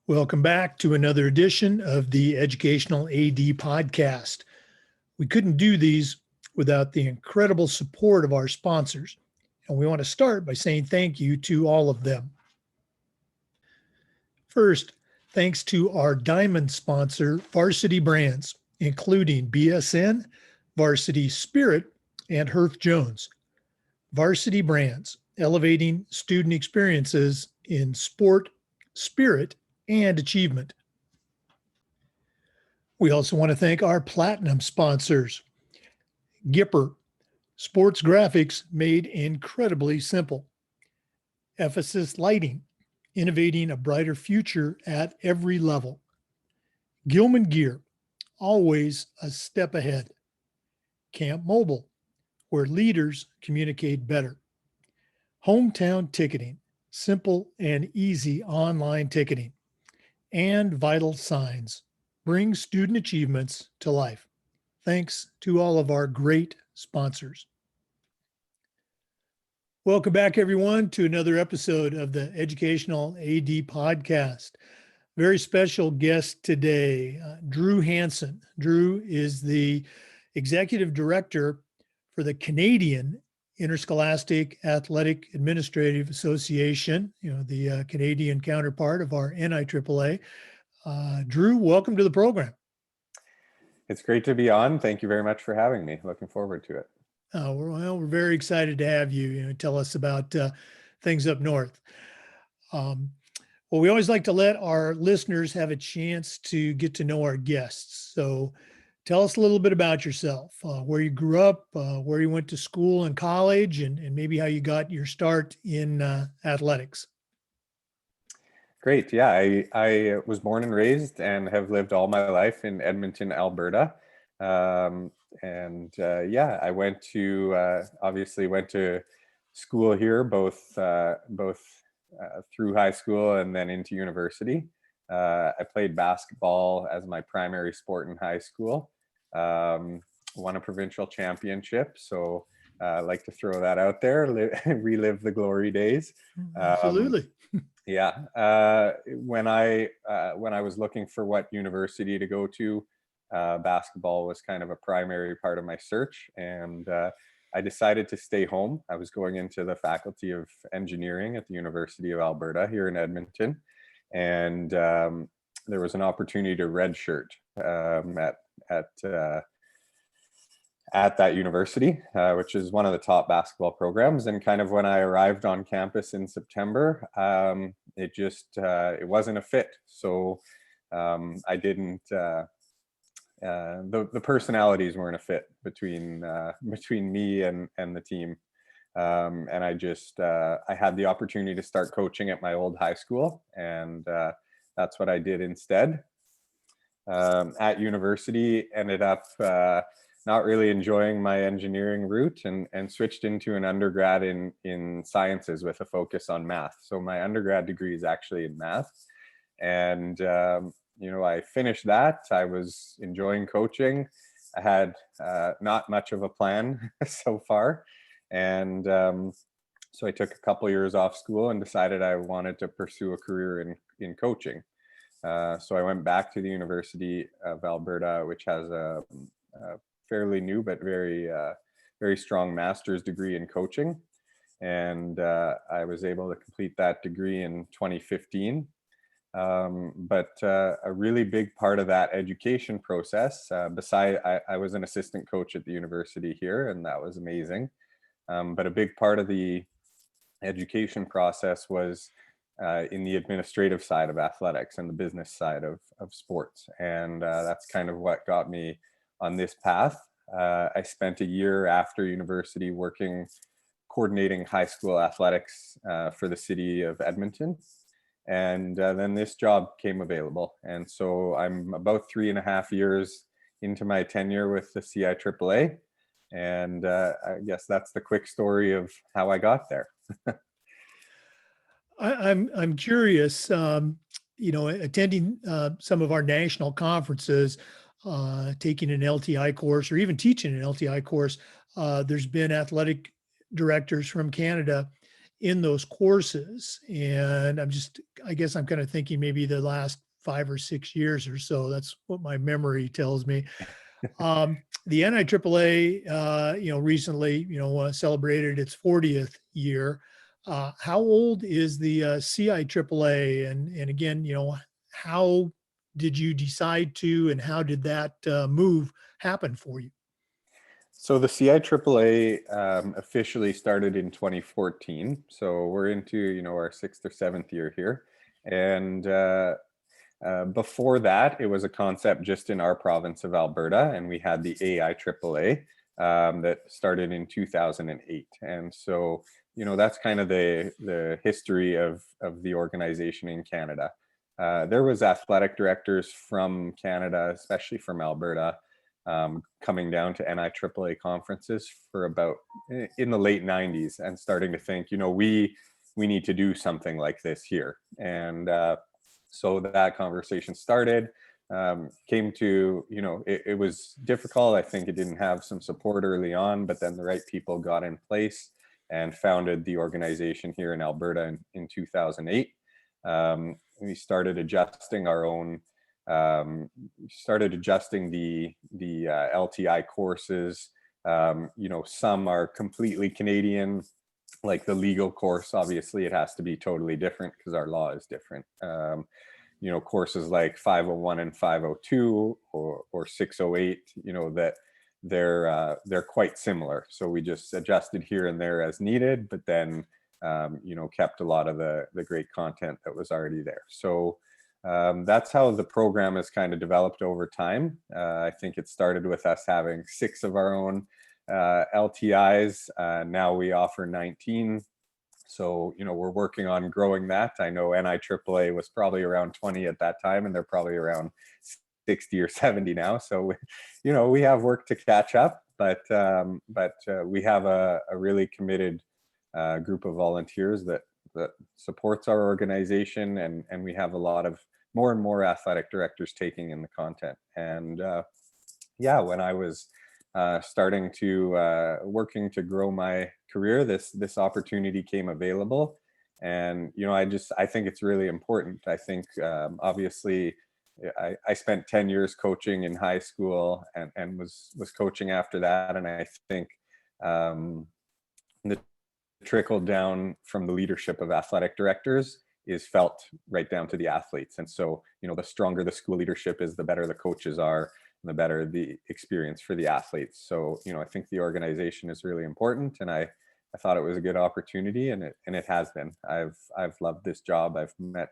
Welcome back to another edition of the Educational AD podcast. We couldn't do these without the incredible support of our sponsors, and we want to start by saying thank you to all of them. First, thanks to our diamond sponsor, Varsity Brands, including BSN, Varsity Spirit, and Herff Jones. Varsity Brands, elevating student experiences in sport, spirit, and achievement. We also want to thank our platinum sponsors. Gipper, sports graphics made incredibly simple. Ephesus Lighting, innovating a brighter future at every level. Gilman Gear, always a step ahead. Camp Mobile, where leaders communicate better. Hometown Ticketing, simple and easy online ticketing. And Vital Signs, bring student achievements to life. Thanks to all of our great sponsors. Welcome back, everyone, to another episode of the Educational AD podcast. Very special guest today, Drew Hanson. Drew is the Executive Director for the Canadian Interscholastic Athletic Administrative Association, the Canadian counterpart of our NIAAA. Drew, welcome to the program. It's great to be on. Thank you very much for having me. Looking forward to it. We're very excited to have you. Tell us about things up north. Well, we always like to let our listeners have a chance to get to know our guests. So tell us a little bit about yourself, where you grew up, where you went to school and college, and maybe how you got your start in athletics. Great. Yeah, I was born and raised and have lived all my life in Edmonton, Alberta. I went to obviously went to school here, both through high school and then into university. I played basketball as my primary sport in high school. Won a provincial championship, so I like to throw that out there, relive the glory days. Absolutely. When I was looking for what university to go to, basketball was kind of a primary part of my search, and I decided to stay home. I was going into the Faculty of Engineering at the University of Alberta here in Edmonton, and there was an opportunity to redshirt at that university, which is one of the top basketball programs. And kind of when I arrived on campus in September, it wasn't a fit. So I didn't. The personalities weren't a fit between me and the team. And I had the opportunity to start coaching at my old high school, and that's what I did instead. At university, ended up not really enjoying my engineering route, and switched into an undergrad in sciences with a focus on math. So my undergrad degree is actually in math. And, I finished that. I was enjoying coaching. I had not much of a plan so far. And so I took a couple years off school and decided I wanted to pursue a career in coaching. So I went back to the University of Alberta, which has a fairly new but very strong master's degree in coaching. And I was able to complete that degree in 2015. But a really big part of that education process, I was an assistant coach at the university here, and that was amazing. But a big part of the education process was in the administrative side of athletics and the business side of sports. And that's kind of what got me on this path. I spent a year after university coordinating high school athletics for the city of Edmonton. And then this job came available. And so I'm about 3.5 years into my tenure with the CIAAA. And I guess that's the quick story of how I got there. I'm curious, attending some of our national conferences, taking an LTI course or even teaching an LTI course, there's been athletic directors from Canada in those courses. And I guess I'm kind of thinking maybe the last 5 or 6 years or so. That's what my memory tells me. The NIAAA, recently, celebrated its 40th year. How old is the CIAAA? And again, how did you decide to, and how did that move happen for you? So the CIAAA officially started in 2014. So we're into, our 6th or 7th year here. And before that, it was a concept just in our province of Alberta, and we had the AIAAA that started in 2008. And so, that's kind of the history of the organization in Canada. There was athletic directors from Canada, especially from Alberta, coming down to NIAAA conferences for about in the late 90s and starting to think, we need to do something like this here. And so that conversation started, came to, it was difficult. I think it didn't have some support early on, but then the right people got in place and founded the organization here in Alberta in 2008. We started adjusting our own, the LTI courses. Some are completely Canadian, like the legal course. Obviously, it has to be totally different because our law is different. Courses like 501 and 502 or 608, that they're quite similar. So we just adjusted here and there as needed, but then kept a lot of the great content that was already there. So that's how the program has kind of developed over time. I think it started with us having 6 of our own LTIs. Now we offer 19. So, we're working on growing that. I know NIAAA was probably around 20 at that time, and they're probably around 60 or 70 now. So, we have work to catch up, but we have a really committed group of volunteers that supports our organization, and we have a lot of more and more athletic directors taking in the content. And when I was starting to working to grow my career, this opportunity came available. And I think it's really important. I think obviously I spent 10 years coaching in high school and was coaching after that, and I think the trickle down from the leadership of athletic directors is felt right down to the athletes. And so, the stronger the school leadership is, the better the coaches are, and the better the experience for the athletes. So, I think the organization is really important, and I thought it was a good opportunity, and it has been. I've loved this job. I've met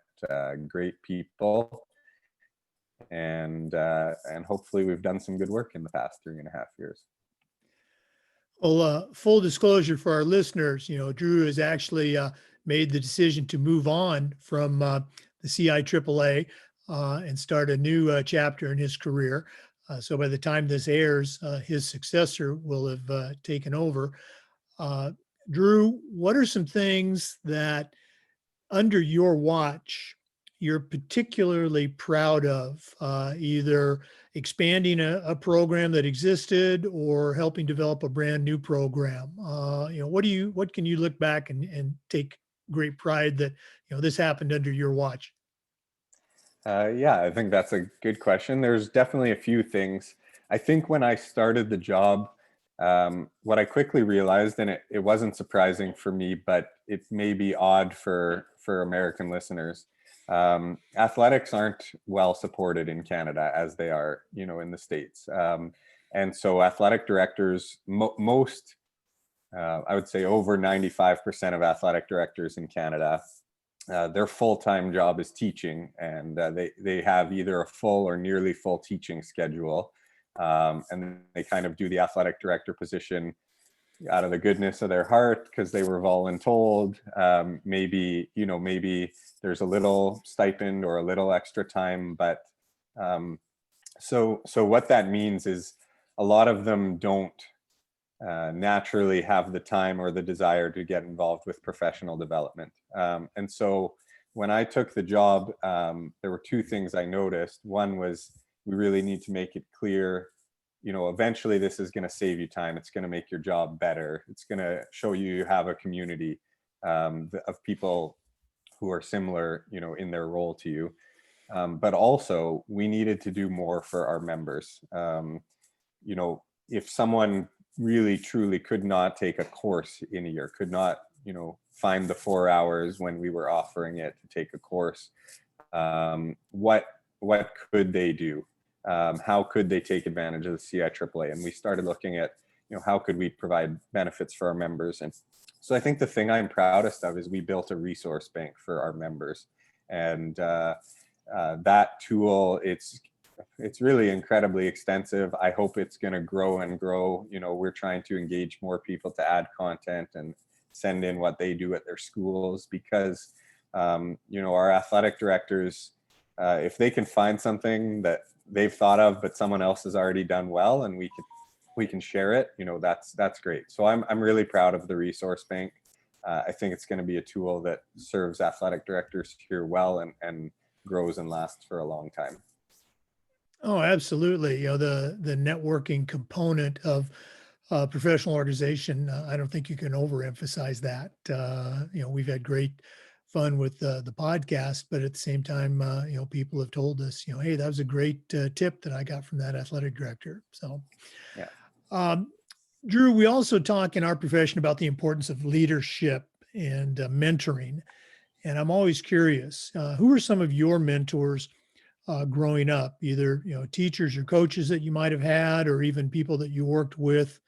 great people, and hopefully we've done some good work in the past 3.5 years. Well, full disclosure for our listeners, Drew has actually made the decision to move on from the CIAAA and start a new chapter in his career. So by the time this airs, his successor will have taken over. Drew, what are some things that under your watch you're particularly proud of, either expanding a program that existed or helping develop a brand new program? What can you look back and take great pride that, this happened under your watch? I think that's a good question. There's definitely a few things. I think when I started the job, what I quickly realized, and it wasn't surprising for me, but it may be odd for American listeners, athletics aren't well supported in Canada as they are, in the States. And so athletic directors, most, I would say over 95% of athletic directors in Canada, their full-time job is teaching, and they have either a full or nearly full teaching schedule. And they kind of do the athletic director position out of the goodness of their heart because they were voluntold. Maybe there's a little stipend or a little extra time, but so what that means is a lot of them don't naturally have the time or the desire to get involved with professional development. And so when I took the job, there were 2 things I noticed. One was we really need to make it clear, eventually this is going to save you time. It's going to make your job better. It's going to show you have a community. of people who are similar, in their role to you. But also we needed to do more for our members. If someone really truly could not take a course in a year, could not, find the 4 hours when we were offering it to take a course, what could they do? How could they take advantage of the CIAAA? And we started looking at, how could we provide benefits for our members? And so I think the thing I'm proudest of is we built a resource bank for our members. And that tool, it's really incredibly extensive. I hope it's going to grow and grow. We're trying to engage more people to add content and send in what they do at their schools, because our athletic directors, if they can find something that they've thought of but someone else has already done well, and we can share it, that's great. So I'm really proud of the resource bank. I think it's going to be a tool that serves athletic directors here well, and grows and lasts for a long time. Oh, absolutely. The networking component of professional organization, I don't think you can overemphasize that. We've had great fun with the podcast, but at the same time, people have told us, hey, that was a great tip that I got from that athletic director. So, yeah. Drew, we also talk in our profession about the importance of leadership and mentoring. And I'm always curious, who are some of your mentors growing up, either, teachers or coaches that you might have had, or even people that you worked with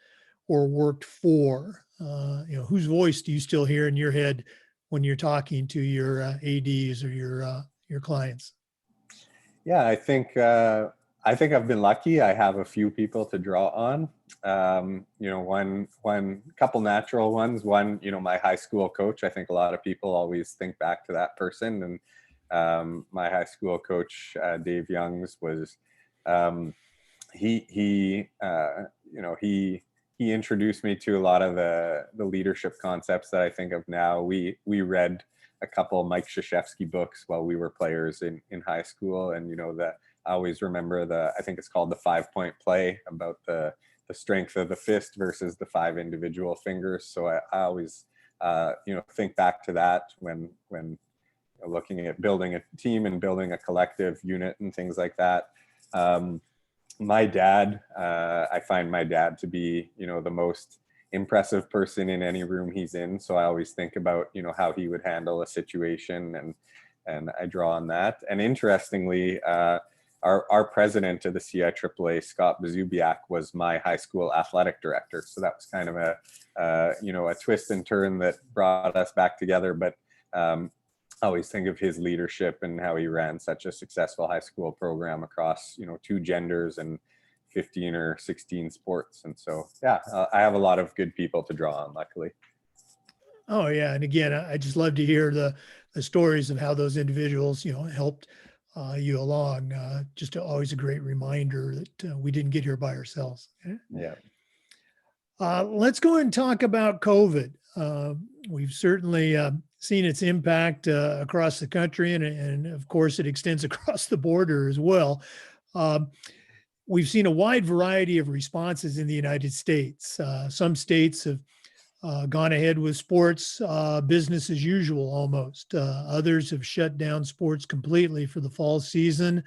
or worked for? Whose voice do you still hear in your head when you're talking to your ADs or your clients? Yeah, I think I've been lucky. I have a few people to draw on. One couple natural ones. One, my high school coach. I think a lot of people always think back to that person. And my high school coach, Dave Youngs, was he introduced me to a lot of the leadership concepts that I think of now. We read a couple of Mike Krzyzewski books while we were players in high school, and I always remember I think it's called the 5-point play, about the strength of the fist versus the 5 individual fingers. So I always think back to that when looking at building a team and building a collective unit and things like that. My dad, I find my dad to be, the most impressive person in any room he's in. So I always think about, how he would handle a situation, and I draw on that. And interestingly, our president of the CIAAA, Scott Bazubiak, was my high school athletic director. So that was kind of a twist and turn that brought us back together. But I always think of his leadership and how he ran such a successful high school program across, 2 genders and 15 or 16 sports. And so, yeah, I have a lot of good people to draw on, luckily. Oh yeah. And again, I just love to hear the stories of how those individuals, helped you along. Just always a great reminder that we didn't get here by ourselves. Yeah. Let's go and talk about COVID. We've certainly seen its impact across the country, and of course, it extends across the border as well. We've seen a wide variety of responses in the United States. Some states have gone ahead with sports business as usual almost. Others have shut down sports completely for the fall season.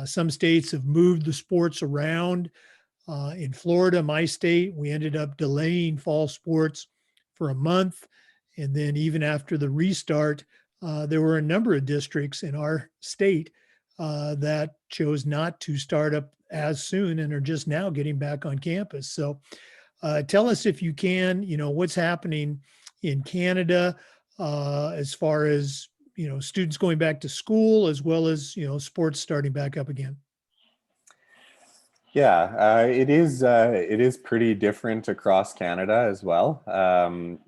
Some states have moved the sports around. In Florida, my state, we ended up delaying fall sports for a month. And then even after the restart, there were a number of districts in our state that chose not to start up as soon and are just now getting back on campus. So tell us, if you can, what's happening in Canada as far as, students going back to school, as well as, sports starting back up again. Yeah, it is pretty different across Canada as well.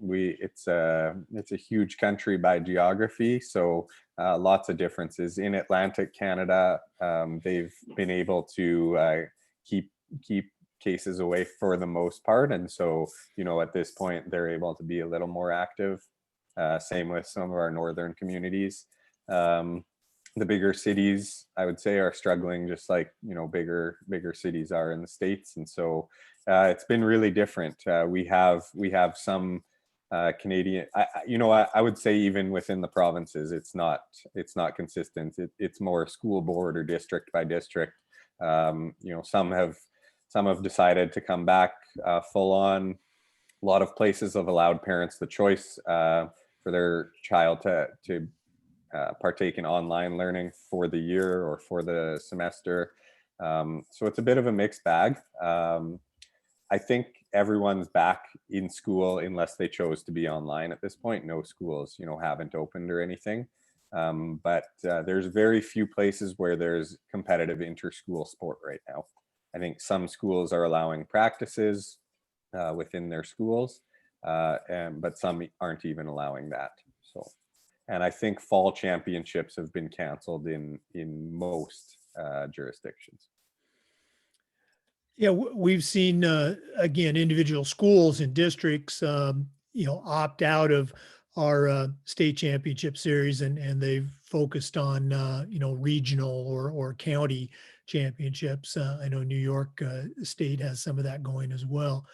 It's a huge country by geography, so lots of differences. In Atlantic Canada, they've been able to keep cases away for the most part, and so at this point they're able to be a little more active. Same with some of our northern communities. The bigger cities, I would say, are struggling just like bigger cities are in the States, and so it's been really different. We have some Canadian, I would say even within the provinces, it's not consistent. It's more school board or district by district. Some have decided to come back full on. A lot of places have allowed parents the choice for their child to partake in online learning for the year or for the semester. So it's a bit of a mixed bag. I think everyone's back in school unless they chose to be online at this point. No schools, haven't opened or anything. But there's very few places where there's competitive inter-school sport right now. I think some schools are allowing practices within their schools, but some aren't even allowing that. So, and I think fall championships have been canceled in most jurisdictions. Yeah, we've seen again individual schools and districts, opt out of our state championship series, and they've focused on regional or county championships. I know New York State has some of that going as well.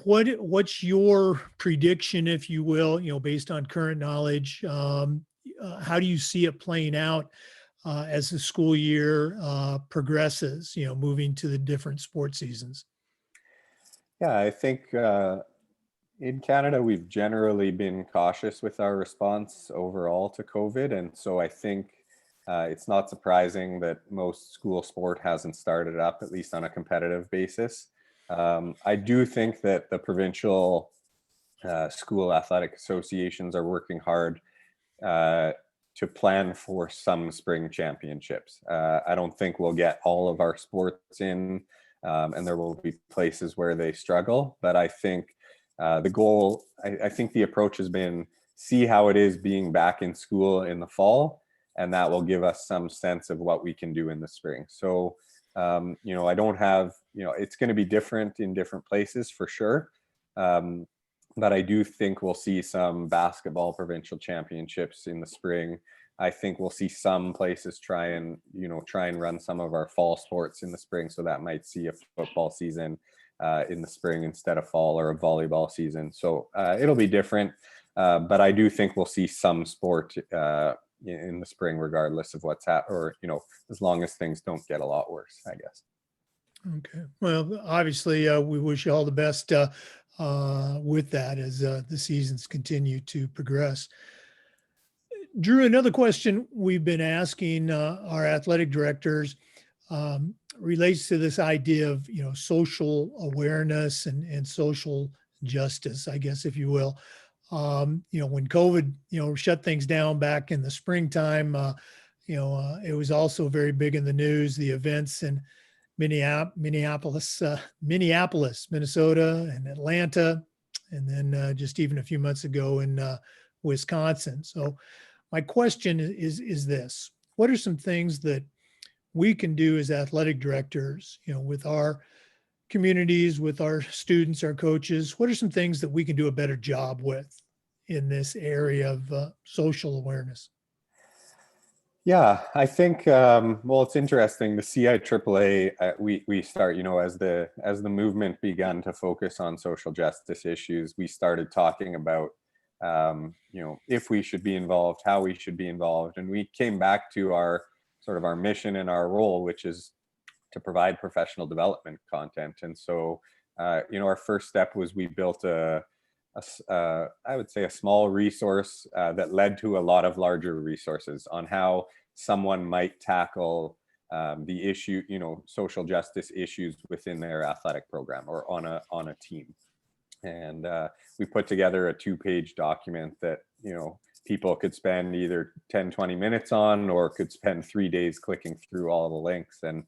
What's your prediction, if you will, based on current knowledge? How do you see it playing out as the school year progresses, moving to the different sports seasons? Yeah, I think in Canada, we've generally been cautious with our response overall to COVID. And so I think it's not surprising that most school sport hasn't started up, at least on a competitive basis. I do think that the provincial school athletic associations are working hard to plan for some spring championships. I don't think we'll get all of our sports in, and there will be places where they struggle. But I think the goal, I think the approach has been see how it is being back in school in the fall, and that will give us some sense of what we can do in the spring. So, I don't have, it's going to be different in different places for sure. But I do think we'll see some basketball provincial championships in the spring. I think we'll see some places try and run some of our fall sports in the spring. So that might see a football season in the spring instead of fall, or a volleyball season. So it'll be different. But I do think we'll see some sport in the spring, regardless of what's happening, or, as long as things don't get a lot worse, I guess. Okay. Well, obviously, we wish you all the best with that as the seasons continue to progress. Drew, another question we've been asking our athletic directors relates to this idea of, social awareness and social justice, I guess, if you will. When COVID, shut things down back in the springtime, it was also very big in the news, the events in Minneapolis, Minnesota, and Atlanta, and then just even a few months ago in Wisconsin. So my question is this: what are some things that we can do as athletic directors, with our communities, with our students, our coaches? What are some things that we can do a better job with in this area of social awareness? Yeah, I think, well, it's interesting. The CIAAA, we start, as the movement began to focus on social justice issues, we started talking about, if we should be involved, how we should be involved. And we came back to our mission and our role, which is to provide professional development content. And so, our first step was we built I would say a small resource that led to a lot of larger resources on how someone might tackle the issue, social justice issues within their athletic program or on a team. And we put together a 2-page document that, people could spend either 10, 20 minutes on, or could spend 3 days clicking through all the links and,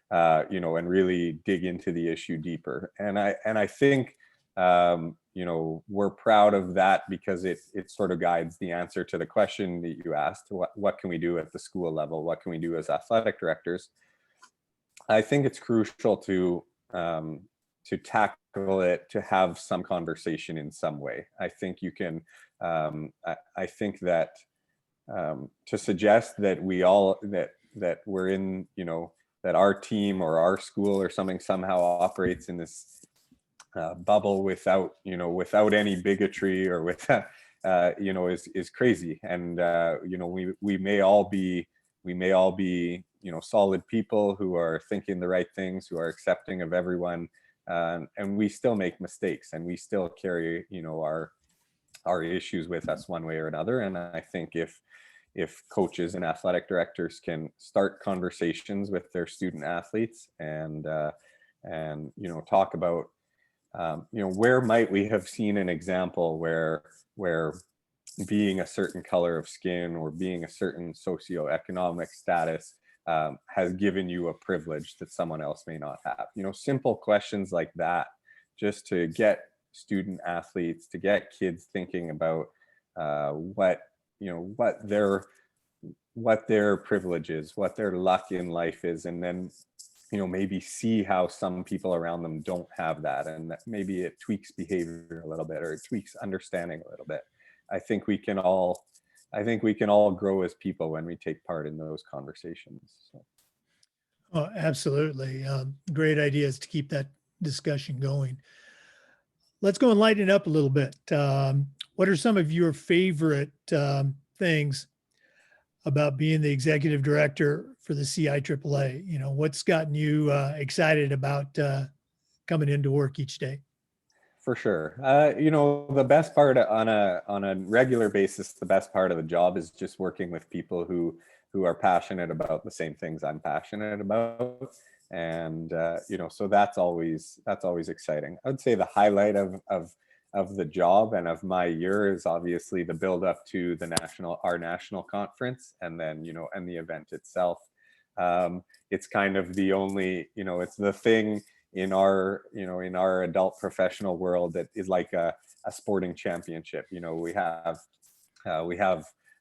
and really dig into the issue deeper. And I think, we're proud of that because it sort of guides the answer to the question that you asked. What can we do at the school level? What can we do as athletic directors? I think it's crucial to tackle it, to have some conversation in some way. I think you can, I think that to suggest that we all, that we're in, that our team or our school or something somehow operates in this bubble without, without any bigotry or with, is crazy. And, we may all be, solid people who are thinking the right things, who are accepting of everyone. And we still make mistakes, and we still carry, our issues with us one way or another. And I think if coaches and athletic directors can start conversations with their student athletes and talk about, where might we have seen an example where being a certain color of skin or being a certain socioeconomic status has given you a privilege that someone else may not have. Simple questions like that, just to get student athletes, to get kids thinking about what their privilege is, what their luck in life is, and then maybe see how some people around them don't have that, and that maybe it tweaks behavior a little bit, or it tweaks understanding a little bit. I think we can all grow as people when we take part in those conversations. So. Oh, absolutely. Great ideas to keep that discussion going. Let's go and lighten it up a little bit. What are some of your favorite things about being the executive director for the CIAAA? What's gotten you excited about coming into work each day? For sure. The best part on a regular basis, the best part of the job is just working with people who are passionate about the same things I'm passionate about. And, so that's always exciting. I would say the highlight of the job and of my year is obviously the build up to our national conference, and then, and the event itself. It's kind of the only, it's the thing in our adult professional world that is like a sporting championship. We have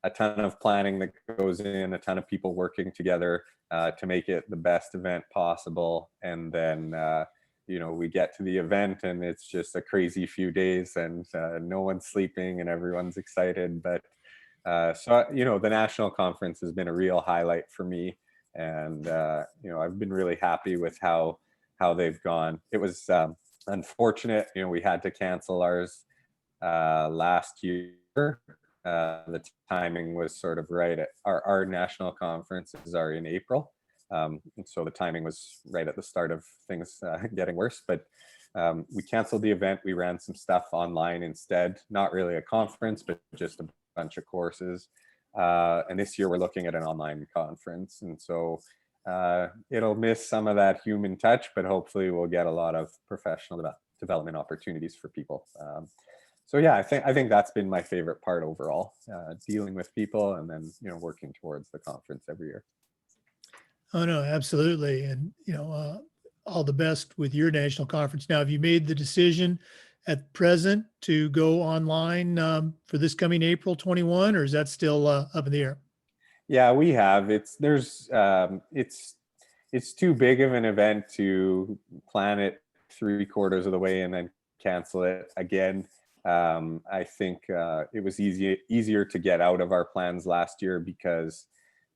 a ton of planning that goes in, a ton of people working together to make it the best event possible. And then, we get to the event and it's just a crazy few days, and no one's sleeping and everyone's excited. But the national conference has been a real highlight for me. And, I've been really happy with how they've gone. It was unfortunate, we had to cancel ours last year. The timing was sort of right at our national conferences are in April. So the timing was right at the start of things getting worse, but we canceled the event. We ran some stuff online instead, not really a conference, but just a bunch of courses. And this year we're looking at an online conference. And so it'll miss some of that human touch, but hopefully we'll get a lot of professional development opportunities for people. So yeah, I think that's been my favorite part overall, dealing with people and then, working towards the conference every year. Oh, no, absolutely. And, all the best with your national conference. Now, have you made the decision at present to go online for this coming April 21, or is that still up in the air? Yeah, we have. It's too big of an event to plan it 3/4 of the way and then cancel it again. I think it was easier to get out of our plans last year because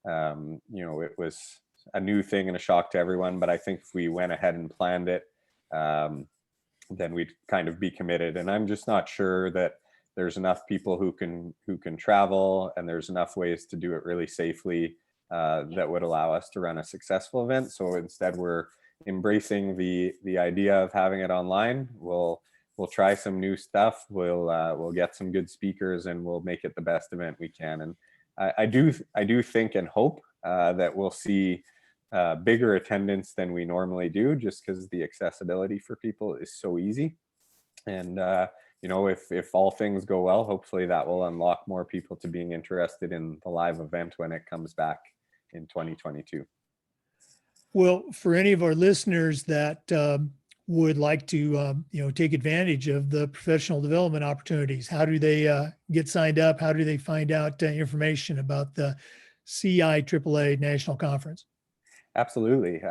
it was a new thing and a shock to everyone. But I think if we went ahead and planned it, then we'd kind of be committed. And I'm just not sure that there's enough people who can travel, and there's enough ways to do it really safely that would allow us to run a successful event. So instead, we're embracing the idea of having it online. We'll try some new stuff. We'll get some good speakers, and we'll make it the best event we can. And I do think and hope that we'll see bigger attendance than we normally do, just because the accessibility for people is so easy. And if all things go well, hopefully that will unlock more people to being interested in the live event when it comes back in 2022. Well, for any of our listeners that would like to, take advantage of the professional development opportunities, how do they get signed up? How do they find out information about the CIAAA National Conference? Absolutely.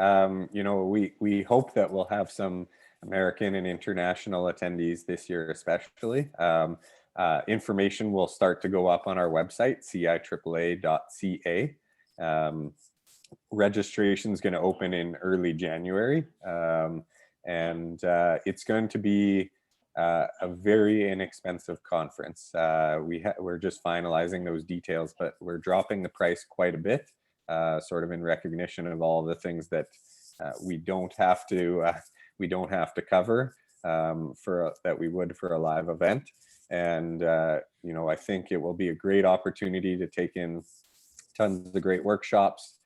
We hope that we'll have some American and international attendees this year, especially. Information will start to go up on our website, ciaaa.ca. Registration is going to open in early January. And it's going to be a very inexpensive conference. We're just finalizing those details, but we're dropping the price quite a bit, sort of in recognition of all the things that we don't have to cover that we would for a live event. And I think it will be a great opportunity to take in tons of great workshops,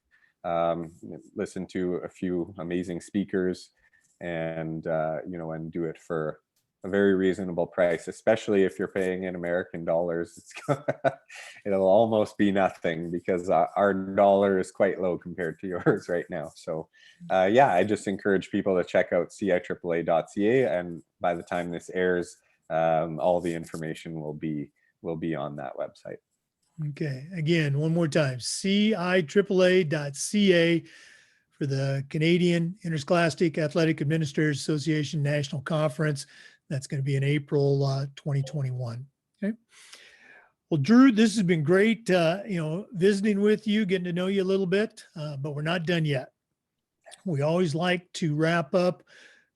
listen to a few amazing speakers, and and do it for a very reasonable price, especially if you're paying in American dollars. It'll almost be nothing because our dollar is quite low compared to yours right now. So I just encourage people to check out CIAAA.ca, and by the time this airs, all the information will be on that website. Okay. Again, one more time, CIAAA.ca for the Canadian Interscholastic Athletic Administrators Association National Conference. That's going to be in April 2021. Okay. Well, Drew, this has been great, visiting with you, getting to know you a little bit, but we're not done yet. We always like to wrap up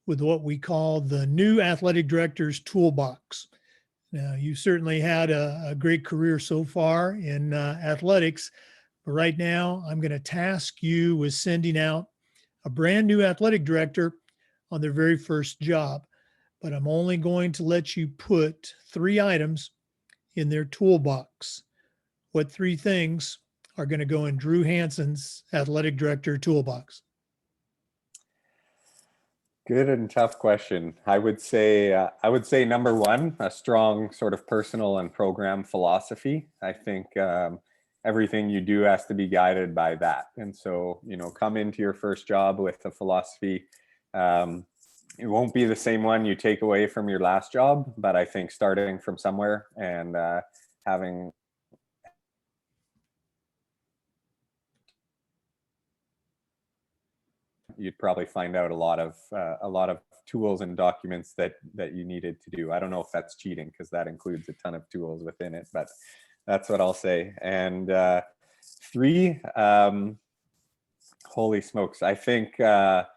with what we call the new athletic director's toolbox. Now, you certainly had a great career so far in athletics, but right now I'm going to task you with sending out a brand new athletic director on their very first job. But I'm only going to let you put 3 items in their toolbox. What 3 things are going to go in Drew Hanson's athletic director toolbox? Good and tough question. I would say number 1, a strong sort of personal and program philosophy. I think everything you do has to be guided by that. And so, come into your first job with a philosophy. It won't be the same one you take away from your last job, but I think starting from somewhere and having you'd probably find out a lot of tools and documents that you needed to do. I don't know if that's cheating because that includes a ton of tools within it, but that's what I'll say. And 3, holy smokes, I think a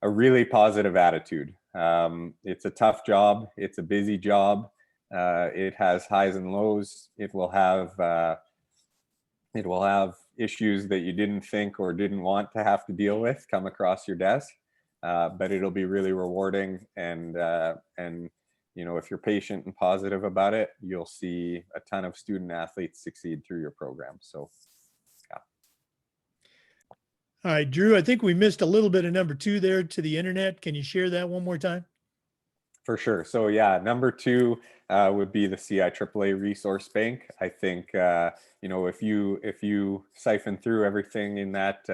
really positive attitude. It's a tough job. It's a busy job. It has highs and lows. It will have issues that you didn't think or didn't want to have to deal with come across your desk, but it'll be really rewarding. And if you're patient and positive about it, you'll see a ton of student athletes succeed through your program. So, yeah. All right, Drew, I think we missed a little bit of number 2 there to the internet. Can you share that one more time? For sure. So number 2 would be the CIAAA resource bank. I think if you siphon through everything in that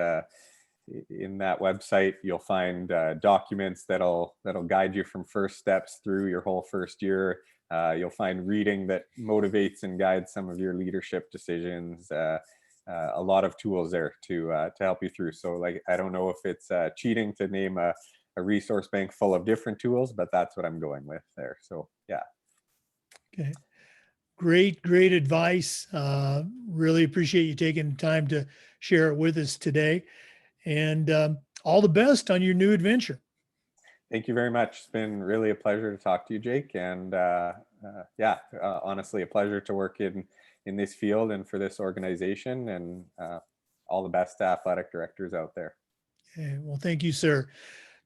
website, you'll find documents that'll guide you from first steps through your whole first year. You'll find reading that motivates and guides some of your leadership decisions. A lot of tools there to help you through. So I don't know if it's cheating to name a resource bank full of different tools, but that's what I'm going with there. So, yeah. Okay. Great advice. Really appreciate you taking the time to share it with us today. And all the best on your new adventure. Thank you very much. It's been really a pleasure to talk to you, Jake. And honestly, a pleasure to work in this field and for this organization, and all the best to athletic directors out there. Okay. Well, thank you, sir.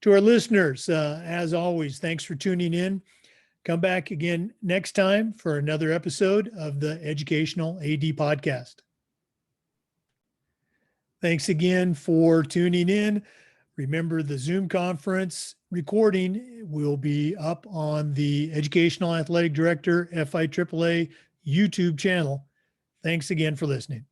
To our listeners, as always, thanks for tuning in. Come back again next time for another episode of the Educational AD Podcast. Thanks again for tuning in. Remember, the Zoom conference recording will be up on the Educational Athletic Director FIAAA YouTube channel. Thanks again for listening.